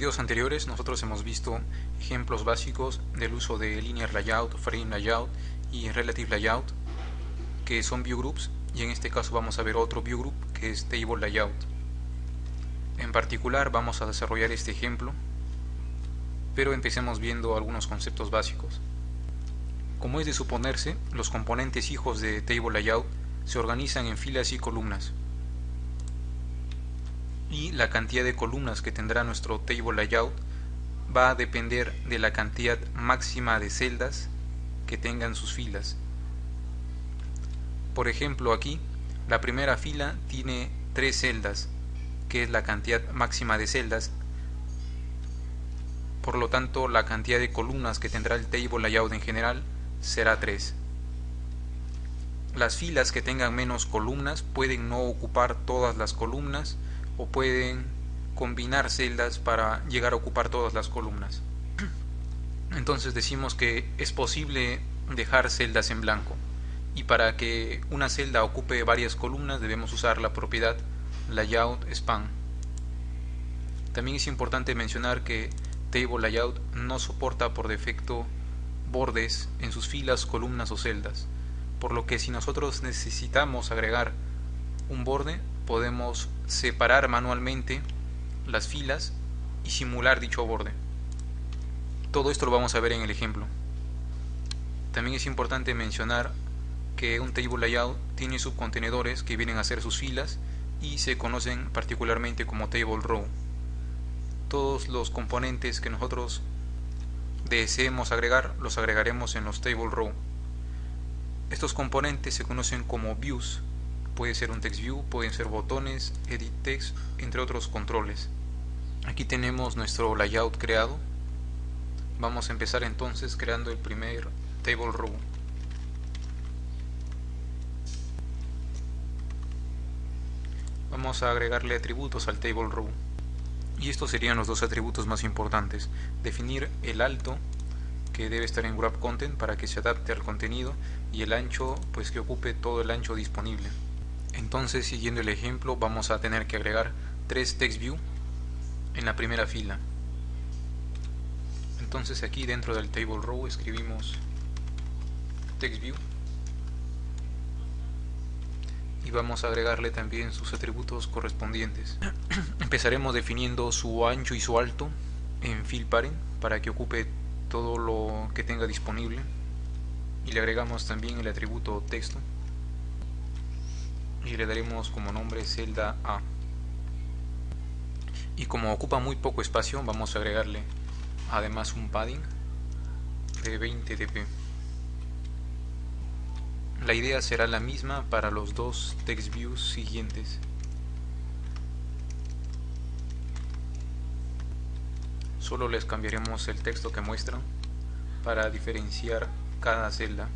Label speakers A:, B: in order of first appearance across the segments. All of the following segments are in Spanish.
A: videos anteriores nosotros hemos visto ejemplos básicos del uso de Linear Layout, Frame Layout y Relative Layout, que son view groups, y en este caso vamos a ver otro view group que es Table Layout. En particular vamos a desarrollar este ejemplo, pero empecemos viendo algunos conceptos básicos. Como es de suponerse, los componentes hijos de Table Layout se organizan en filas y columnas, y la cantidad de columnas que tendrá nuestro Table Layout va a depender de la cantidad máxima de celdas que tengan sus filas. Por ejemplo, aquí la primera fila tiene 3 celdas, que es la cantidad máxima de celdas. Por lo tanto, la cantidad de columnas que tendrá el Table Layout en general será 3. Las filas que tengan menos columnas pueden no ocupar todas las columnas o pueden combinar celdas para llegar a ocupar todas las columnas. Entonces decimos que es posible dejar celdas en blanco, y para que una celda ocupe varias columnas debemos usar la propiedad Layout Span. También es importante mencionar que Table Layout no soporta por defecto bordes en sus filas, columnas o celdas, por lo que si nosotros necesitamos agregar un borde, podemos separar manualmente las filas y simular dicho borde. Todo esto lo vamos a ver en el ejemplo. También es importante mencionar que un Table Layout tiene subcontenedores que vienen a ser sus filas y se conocen particularmente como Table Row. Todos los componentes que nosotros deseemos agregar los agregaremos en los Table Row. Estos componentes se conocen como views. Puede ser un text view, pueden ser botones, edit text, entre otros controles. Aquí tenemos nuestro layout creado. Vamos a empezar entonces creando el primer Table Row. Vamos a agregarle atributos al Table Row. Y estos serían los dos atributos más importantes. Definir el alto, que debe estar en Grab Content para que se adapte al contenido, y el ancho, pues que ocupe todo el ancho disponible. Entonces, siguiendo el ejemplo, vamos a tener que agregar 3 text view en la primera fila. Entonces aquí dentro del Table Row escribimos text view y vamos a agregarle también sus atributos correspondientes. Empezaremos definiendo su ancho y su alto en fill parent para que ocupe todo lo que tenga disponible, y le agregamos también el atributo texto y le daremos como nombre celda A. Y como ocupa muy poco espacio, vamos a agregarle además un padding de 20 dp. La idea será la misma para los dos text views siguientes. Solo les cambiaremos el texto que muestran para diferenciar cada celda.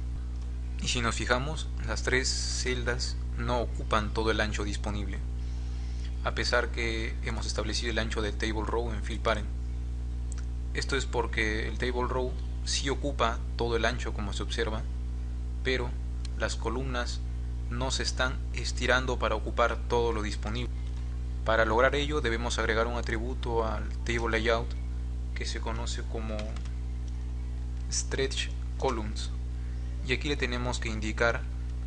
A: Y si nos fijamos, las 3 celdas no ocupan todo el ancho disponible, a pesar que hemos establecido el ancho del Table Row en fill parent. Esto es porque el Table Row sí ocupa todo el ancho, como se observa, pero las columnas no se están estirando para ocupar todo lo disponible. Para lograr ello debemos agregar un atributo al Table Layout que se conoce como Stretch Columns, y aquí le tenemos que indicar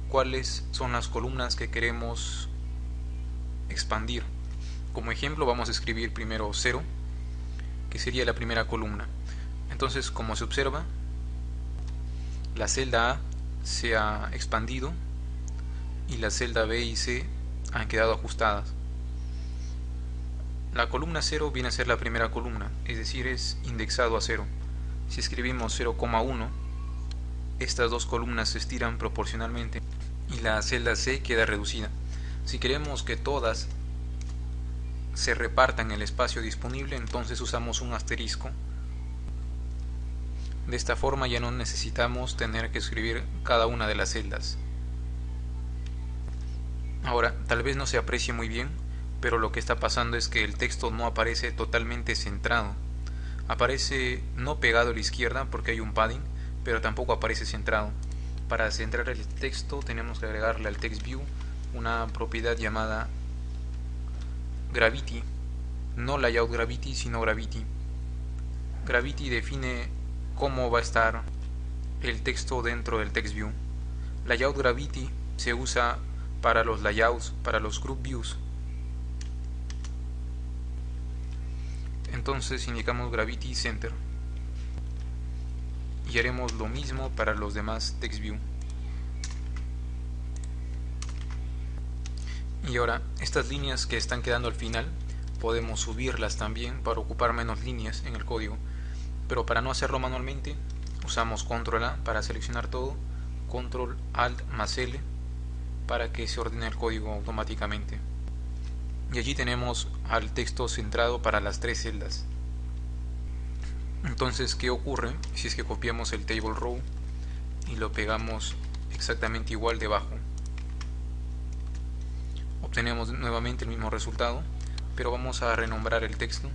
A: cuáles son las columnas que queremos expandir. Como ejemplo vamos a escribir primero 0, que sería la primera columna. Entonces, como se observa, la celda A se ha expandido y la celda B y C han quedado ajustadas. La columna 0 viene a ser la primera columna, es decir, es indexado a 0. Si escribimos 0,1, estas dos columnas se estiran proporcionalmente y la celda C queda reducida. Si queremos que todas se repartan el espacio disponible, entonces usamos un asterisco. De esta forma ya no necesitamos tener que escribir cada una de las celdas. Ahora, tal vez no se aprecie muy bien, pero lo que está pasando es que el texto no aparece totalmente centrado. Aparece no pegado a la izquierda porque hay un padding, pero tampoco aparece centrado. Para centrar el texto tenemos que agregarle al text view una propiedad llamada gravity, no layout gravity, sino gravity. Gravity define cómo va a estar el texto dentro del text view. Layout gravity se usa para los layouts, para los group views. Entonces indicamos gravity center y haremos lo mismo para los demás text view. Y ahora estas líneas que están quedando al final podemos subirlas también para ocupar menos líneas en el código, pero para no hacerlo manualmente usamos control A para seleccionar todo, control alt más L para que se ordene el código automáticamente. Y allí tenemos al texto centrado para las tres celdas. Entonces, ¿qué ocurre si es que copiamos el table row y lo pegamos exactamente igual debajo? Obtenemos nuevamente el mismo resultado, pero vamos a renombrar el texto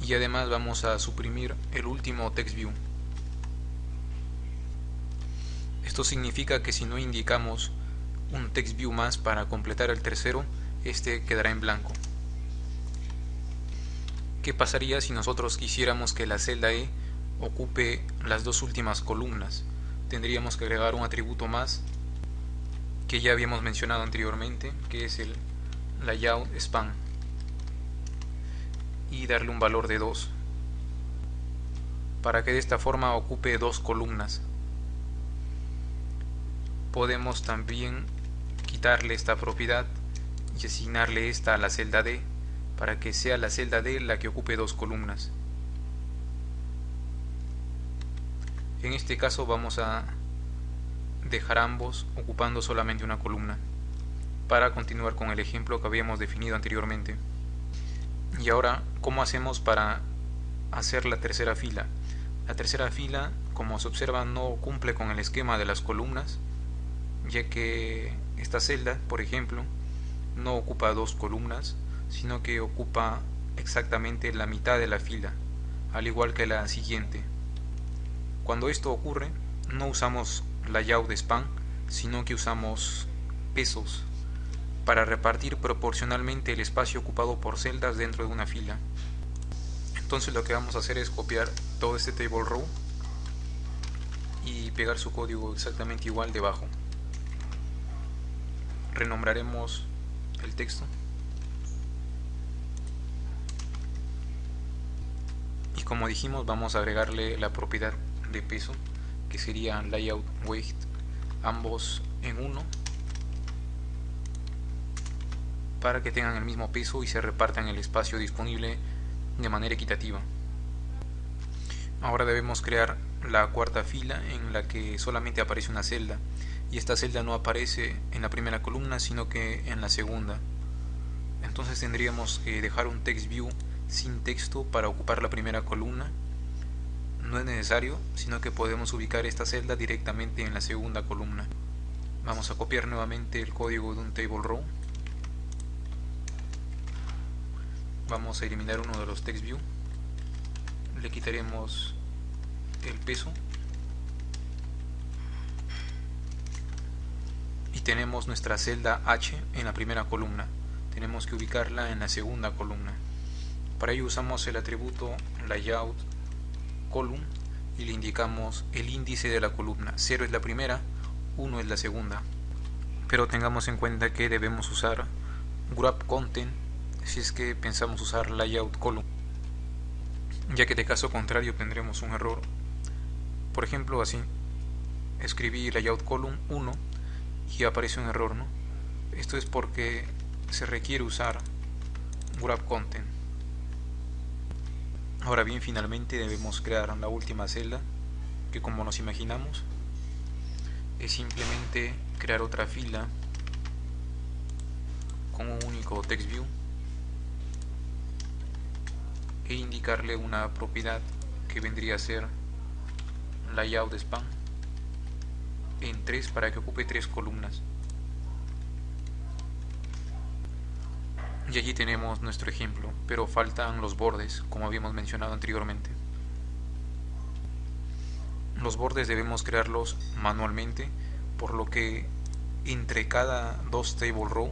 A: y además vamos a suprimir el último text view. Esto significa que si no indicamos un text view más para completar el tercero, este quedará en blanco. ¿Qué pasaría si nosotros quisiéramos que la celda E ocupe las dos últimas columnas? Tendríamos que agregar un atributo más que ya habíamos mencionado anteriormente, que es el layout span, y darle un valor de 2 para que de esta forma ocupe dos columnas. Podemos también quitarle esta propiedad y asignarle esta a la celda D para que sea la celda D la que ocupe dos columnas. En este caso vamos a dejar ambos ocupando solamente una columna para continuar con el ejemplo que habíamos definido anteriormente. Y ahora, ¿cómo hacemos para hacer la tercera fila? La tercera fila, como se observa, no cumple con el esquema de las columnas, ya que esta celda, por ejemplo, no ocupa dos columnas, sino que ocupa exactamente la mitad de la fila, al igual que la siguiente. Cuando esto ocurre, no usamos layout span, sino que usamos pesos para repartir proporcionalmente el espacio ocupado por celdas dentro de una fila. Entonces lo que vamos a hacer es copiar todo este table row y pegar su código exactamente igual debajo. Renombraremos el texto y, como dijimos, vamos a agregarle la propiedad de peso, que sería layout weight, ambos en 1, para que tengan el mismo peso y se repartan el espacio disponible de manera equitativa. Ahora debemos crear la cuarta fila, en la que solamente aparece una celda, y esta celda no aparece en la primera columna sino que en la segunda. Entonces tendríamos que dejar un text view sin texto para ocupar la primera columna. No es necesario, sino que podemos ubicar esta celda directamente en la segunda columna. Vamos a copiar nuevamente el código de un table row. Vamos a eliminar uno de los text view, le quitaremos el peso y tenemos nuestra celda H en la primera columna. Tenemos que ubicarla en la segunda columna. Para ello usamos el atributo layout column y le indicamos el índice de la columna. 0 es la primera, 1 es la segunda. Pero tengamos en cuenta que debemos usar grab content si es que pensamos usar layout column, ya que de caso contrario tendremos un error. Por ejemplo, así escribí layout column 1 y aparece un error, ¿no? Esto es porque se requiere usar grab content. Ahora bien, finalmente debemos crear la última celda, que, como nos imaginamos, es simplemente crear otra fila con un único text view e indicarle una propiedad que vendría a ser layout span en 3 para que ocupe 3 columnas. Y allí tenemos nuestro ejemplo, pero faltan los bordes, como habíamos mencionado anteriormente. Los bordes debemos crearlos manualmente, por lo que entre cada dos table row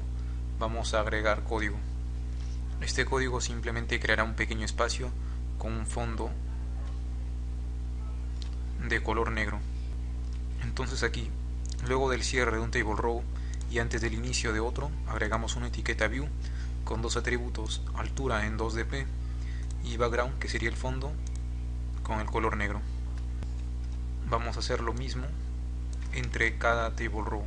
A: vamos a agregar código. Este código simplemente creará un pequeño espacio con un fondo de color negro. Entonces aquí, luego del cierre de un table row y antes del inicio de otro, agregamos una etiqueta view con dos atributos, altura en 2dp y background, que sería el fondo, con el color negro. Vamos a hacer lo mismo entre cada table row.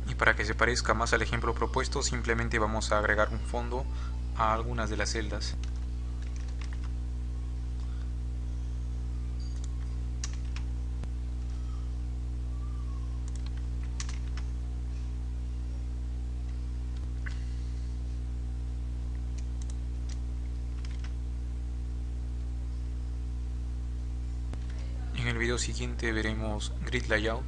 A: Y para que se parezca más al ejemplo propuesto, simplemente vamos a agregar un fondo a algunas de las celdas. En el video siguiente veremos Grid Layout.